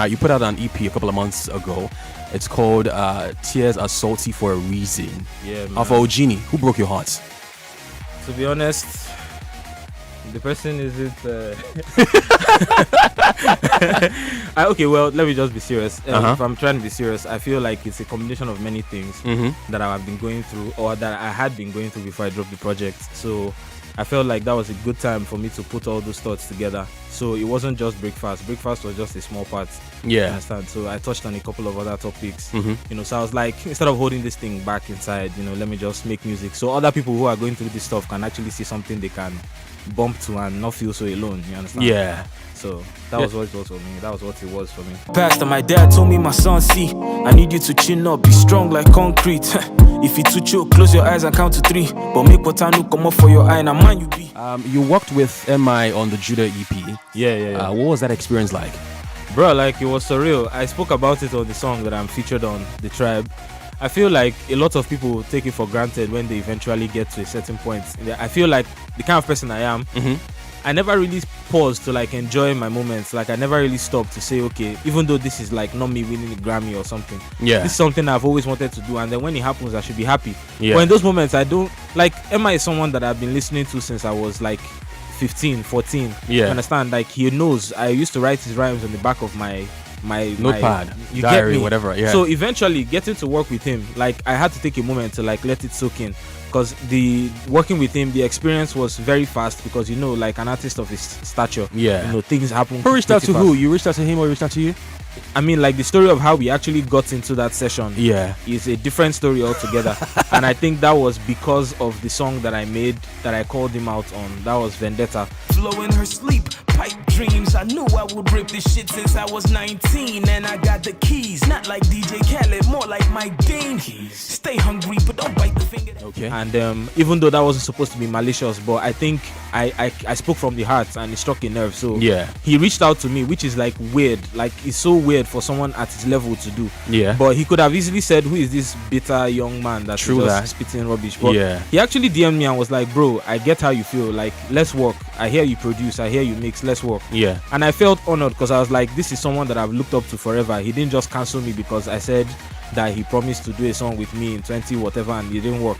You put out an EP a couple of months ago. It's called Tears Are Salty for a Reason. Yeah, man. Of Ojini. Who broke your heart? To be honest, the person isn't. Okay, well, let me just be serious. If I'm trying to be serious, I feel like it's a combination of many things that I have been going through, or that I had been going through before I dropped the project. So I felt like that was a good time for me to put all those thoughts together. So it wasn't just Breakfast. Breakfast was just a small part. Yeah. You understand? So I touched on a couple of other topics. So I was like, instead of holding this thing back inside, let me just make music. So other people who are going through this stuff can actually see something they can bump to and not feel so alone. You understand? Yeah. So that was what it was for me. That was what it was for me. Pastor, my dad told me, my son, see, I need you to chin up, be strong like concrete. If you too choke, close your eyes and count to 3. But make what I come up for your eye, and man you be. You worked with MI on the Judah EP. Yeah. What was that experience like? Bro, like, it was surreal. I spoke about it on the song that I'm featured on, The Tribe. I feel like a lot of people take it for granted when they eventually get to a certain point. I feel like the kind of person I am, I never really paused to like enjoy my moments. Like, I never really stopped to say, okay, even though this is like not me winning the Grammy or something, this is something I've always wanted to do, and then when it happens I should be happy. But in those moments I don't, like, Emma is someone that I've been listening to since I was like 15, 14. You understand? Like, he knows I used to write his rhymes on the back of my notepad, you diary, get me? whatever. So eventually getting to work with him, like, I had to take a moment to like let it soak in, because the working with him, the experience was very fast, because like an artist of his stature, things happen. Who reached out to fast. who? You reached out to him or he reached out to you? I mean, like, the story of how we actually got into that session is a different story altogether. And I think that was because of the song that I made that I called him out on. That was Vendetta. Flow in her sleep, pipe dreams. I knew I would rip this shit since I was 19, and I got the keys. Not like DJ Khaled, more like Mike Dean. Stay hungry, but don't bite the finger. Okay. And even though that wasn't supposed to be malicious, but I think I spoke from the heart, and it struck a nerve. So he reached out to me, which is like weird. Like, it's so weird for someone at his level to do. But he could have easily said, who is this bitter young man that's just spitting rubbish? But he actually DM'd me and was like, bro, I get how you feel. Like, let's work. I hear you produce, I hear you mix, let's work. And I felt honored, because I was like, this is someone that I've looked up to forever. He didn't just cancel me because I said that he promised to do a song with me in 20 whatever, and it didn't work.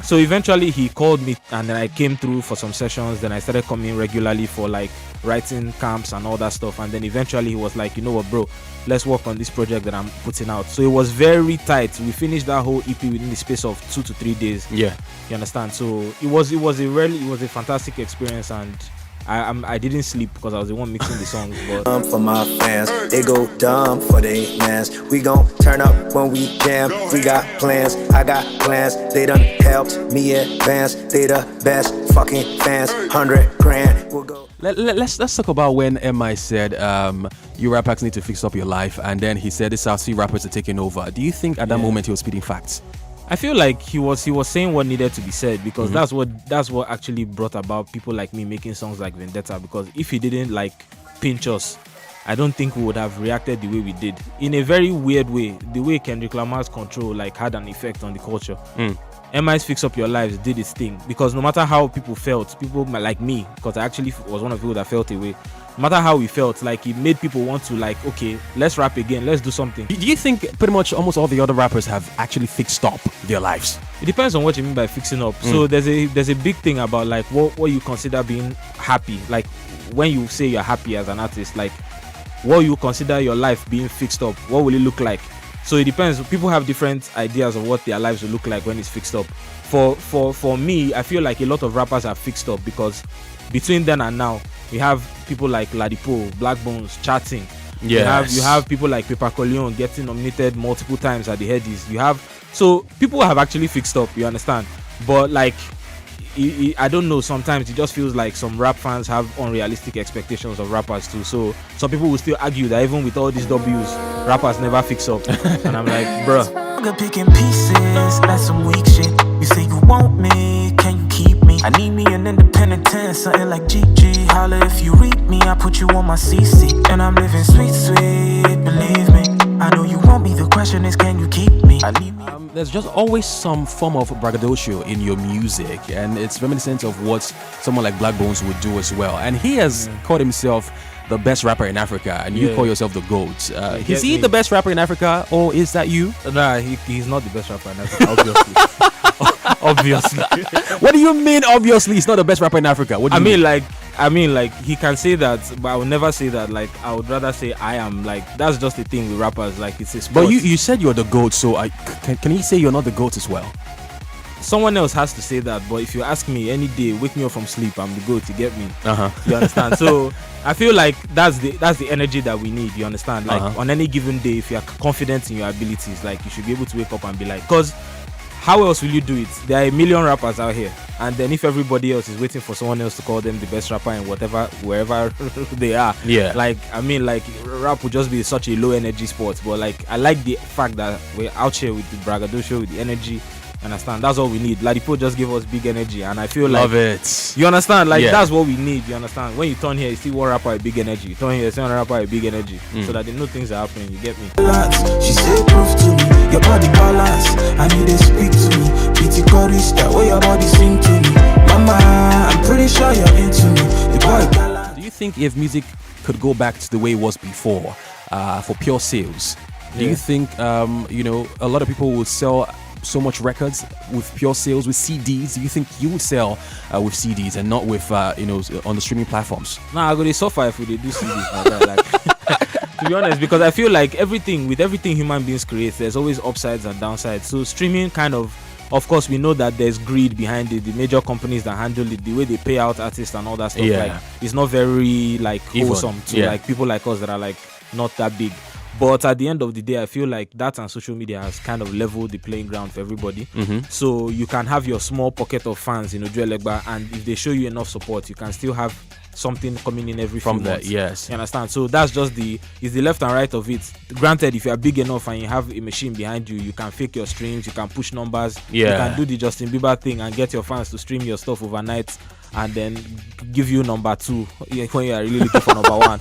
So eventually he called me, and then I came through for some sessions. Then I started coming regularly for like writing camps and all that stuff. And then eventually he was like, you know what, bro, let's work on this project that I'm putting out. So it was very tight. We finished that whole EP within the space of 2 to 3 days. You understand? So it was a fantastic experience, and I didn't sleep because I was the one mixing the songs. But for my fans, they go dumb for they mans. We gon' turn up when we jam. We got plans, I got plans. They done helped me advance. They the best fucking fans. 100 grand. We'll go. Let's talk about when MI said you rappers need to fix up your life, and then he said the South Sea rappers are taking over. Do you think at that moment he was spitting facts? I feel like he was saying what needed to be said, because that's what actually brought about people like me making songs like Vendetta. Because if he didn't like pinch us, I don't think we would have reacted the way we did. In a very weird way, the way Kendrick Lamar's Control like had an effect on the culture. MI's Fix Up Your Lives did its thing, because no matter how people felt, people like me, because I actually was one of the people that felt away, no matter how we felt, like, it made people want to like, okay, let's rap again, let's do something. Do you think pretty much almost all the other rappers have actually fixed up their lives? It depends on what you mean by fixing up. So there's a big thing about like what you consider being happy. Like, when you say you're happy as an artist, like, what you consider your life being fixed up, what will it look like? So it depends. People have different ideas of what their lives will look like when it's fixed up. For me, I feel like a lot of rappers are fixed up, because between then and now, we have people like Ladipo, Blaqbonez charting. You have people like Pepper Corleone getting nominated multiple times at the Headies. So people have actually fixed up, you understand? But like, I don't know, sometimes it just feels like some rap fans have unrealistic expectations of rappers too. So some people will still argue that even with all these W's, rappers never fix up. And I'm like, bruh. Picking pieces, that's some weak shit. You say you want me, can you keep me? I need me an independent 10, something like GG. Holla if you read me, I put you on my CC. And I'm living sweet, sweet, believe me. I know you want me, the question is, can you keep me? I need me. There's just always some form of braggadocio in your music, and it's reminiscent of what someone like Blaqbonez would do as well. And he has called himself the best rapper in Africa, and you call yourself the GOAT. Is he me? the best rapper in Africa, or is that you? Nah, he's not the best rapper in Africa, obviously. Obviously. What do you mean? Obviously, he's not the best rapper in Africa. What do you mean? I mean, like he can say that, but I would never say that. Like I would rather say I am. Like that's just the thing with rappers. Like it's a sport. But you said you're the GOAT, so can he say you're not the GOAT as well? Someone else has to say that, but if you ask me any day, wake me up from sleep, I'm the GOAT. You get me? You understand? So I feel like that's the energy that we need. You understand? Like on any given day, if you're confident in your abilities, like you should be able to wake up and be like, because how else will you do it? There are a million rappers out here, and then if everybody else is waiting for someone else to call them the best rapper in wherever they are, like I mean, like rap would just be such a low energy sport. But like I like the fact that we're out here with the braggadocio, with the energy. Understand? That's all we need. Ladipo just give us big energy, and I feel love like it. You understand? Like that's what we need. You understand? When you turn here, you see one rapper with big energy. You turn here, you see one rapper with big energy, so that they know things are happening. You get me? She said, proof to me your body balance. I need to speak to me. Pretty chorus that way your body sing to me. Mama, I'm pretty sure you're into me. The boy balance. Do you think if music could go back to the way it was before, for pure sales, do you think a lot of people would sell so much records with pure sales, with CDs? Do you think you would sell with CDs and not with on the streaming platforms? Nah, I go to suffer if we do CDs. Like, to be honest, because I feel like everything human beings create, there's always upsides and downsides. So streaming kind of course we know that there's greed behind it. The major companies that handle it, the way they pay out artists and all that stuff, like it's not very like wholesome to like people like us that are like not that big. But at the end of the day, I feel like that and social media has kind of leveled the playing ground for everybody. So you can have your small pocket of fans in Ojo Elegba, and if they show you enough support, you can still have something coming in every few months. Yes. You understand? So that's just the left and right of it. Granted, if you are big enough and you have a machine behind you, you can fake your streams, you can push numbers, you can do the Justin Bieber thing and get your fans to stream your stuff overnight and then give you number 2 when you are really looking for number 1.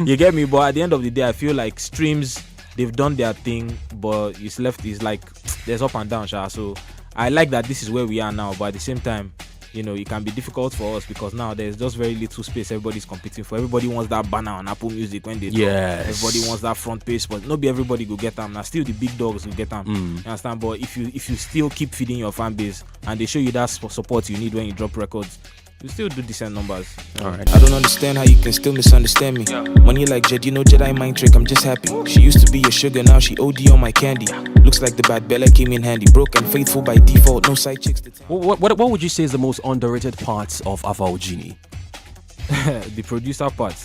You get me? But at the end of the day, I feel like streams, they've done their thing, but it's like there's up and down, so I like that this is where we are now. But at the same time, it can be difficult for us because now there's just very little space everybody's competing for. Everybody wants that banner on Apple Music when they talk. Everybody wants that front page, but not be everybody go get them. Now still the big dogs will get them. You understand? But if you still keep feeding your fan base and they show you that support you need when you drop records, you still do decent numbers. Alright. I don't understand how you can still misunderstand me. Money like Jed, Jedi mind trick, I'm just happy. She used to be a sugar, now she OD on my candy. Looks like the bad Bella came in handy. Broke and faithful by default, no side chicks to tell. What would you say is the most underrated parts of Ojini? The producer part.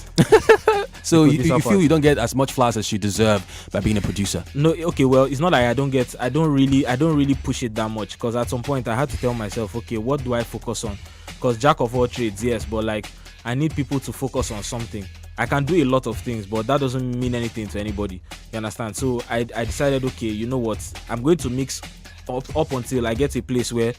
So you feel you don't get as much flowers as you deserve by being a producer? No, okay, well, it's not like I don't really push it that much, because at some point I had to tell myself, okay, what do I focus on? Because jack of all trades, yes, but like I need people to focus on something. I can do a lot of things, but that doesn't mean anything to anybody. You understand? So I decided, okay, you know what? I'm going to mix up until I get to a place where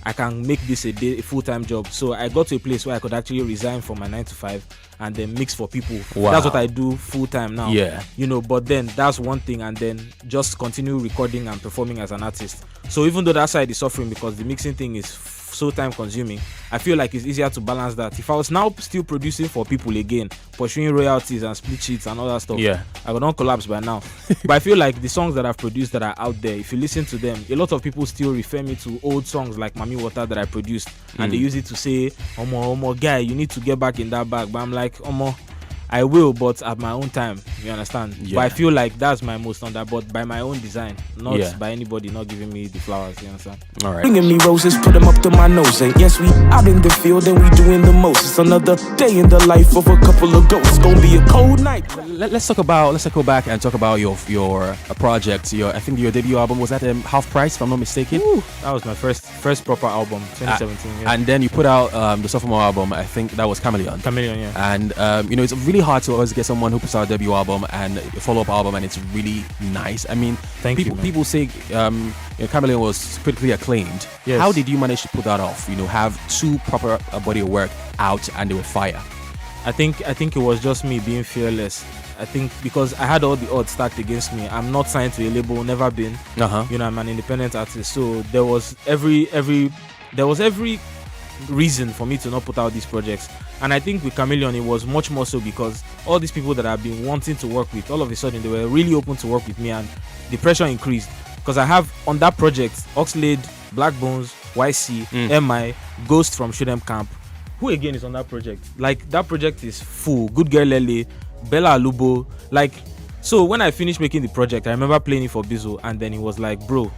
I can make this a full-time job. So I got to a place where I could actually resign from my 9 to 5 and then mix for people. Wow. That's what I do full-time now. Yeah. But then that's one thing, and then just continue recording and performing as an artist. So even though that side is suffering because the mixing thing is so time consuming, I feel like it's easier to balance that. If I was now still producing for people again, pursuing royalties and split sheets and all that stuff, I would not collapse by now. But I feel like the songs that I've produced that are out there, if you listen to them, a lot of people still refer me to old songs like Mami Water that I produced, and they use it to say, Omo guy, you need to get back in that bag. But I'm like, Omo, I will, but at my own time. You understand? But I feel like that's my most under, but by my own design, not by anybody not giving me the flowers. You understand? All right. Bringing me roses, put them up to my nose. And yes, we out in the field and we doing the most. It's another day in the life of a couple of ghosts. It's gonna be a cold night. Let's go back and talk about your project. I think your debut album was at Half Price, if I'm not mistaken. Ooh, that was my first proper album, 2017. And then you put out the sophomore album. I think that was Chameleon. Yeah. And it's really hard to always get someone who puts out a debut album and a follow-up album, and it's really nice. I mean, people say Chameleon was critically acclaimed. Yes. How did you manage to put that off? Have 2 proper body of work out and they were fire. I think it was just me being fearless. I think because I had all the odds stacked against me. I'm not signed to a label, never been. I'm an independent artist, so there was every reason for me to not put out these projects. And I think with Chameleon, it was much more so because all these people that I've been wanting to work with, all of a sudden they were really open to work with me, and the pressure increased. Because I have on that project Oxlade, Blaqbonez, YC, MI, Ghost from Shoot 'em Camp. Who again is on that project? Like, that project is full. Good Girl Lele, Bella Alubo. Like, so when I finished making the project, I remember playing it for Bizzle, and then he was like, bro,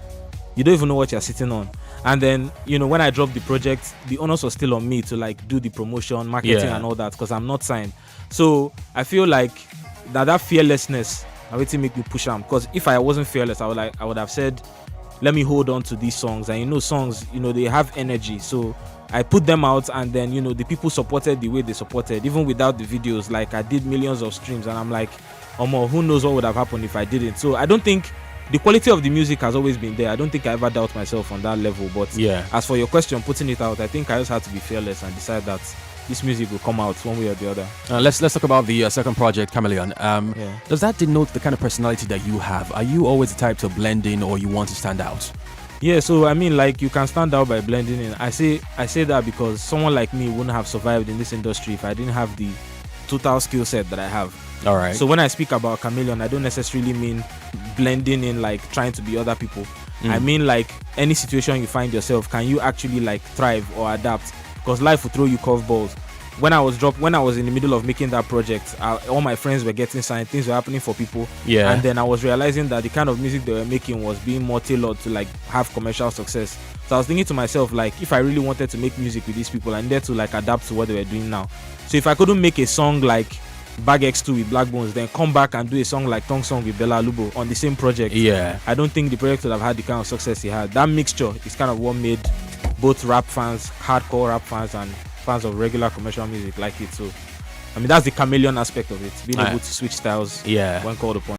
you don't even know what you're sitting on. And then, you know, when I dropped the project, the onus was still on me to like do the promotion, marketing and all that, because I'm not signed. So I feel like that fearlessness I wait to make me push them. Because if I wasn't fearless, I would have said, let me hold on to these songs. And you know, songs, you know, they have energy. So I put them out, and then, you know, the people supported the way they supported, even without the videos. Like, I did millions of streams, and I'm like, who knows what would have happened if I didn't. So I don't think the quality of the music has always been there. I don't think I ever doubt myself on that level. But as for your question, putting it out, I think I just had to be fearless and decide that this music will come out one way or the other. Let's talk about the second project, Chameleon. Does that denote the kind of personality that you have? Are you always the type to blend in, or you want to stand out? Yeah, so I mean, like, you can stand out by blending in. I say that because someone like me wouldn't have survived in this industry if I didn't have the total skill set that I have. All right. So when I speak about Chameleon, I don't necessarily mean blending in, like trying to be other people. I mean, like, any situation you find yourself, can you actually like thrive or adapt? Because life will throw you curveballs. When I was in the middle of making that project, all my friends were getting signed, things were happening for people. Yeah. And then I was realizing that the kind of music they were making was being more tailored to like have commercial success. So I was thinking to myself, like, if I really wanted to make music with these people, I needed to like adapt to what they were doing now. So if I couldn't make a song like Bag X2 with Blaqbonez, then come back and do a song like Tongue Song with Bella Alubo on the same project, I don't think the project would have had the kind of success he had. That mixture is kind of what made both rap fans, hardcore rap fans, and fans of regular commercial music like it. So I mean, that's the Chameleon aspect of it, being able to switch styles when called upon.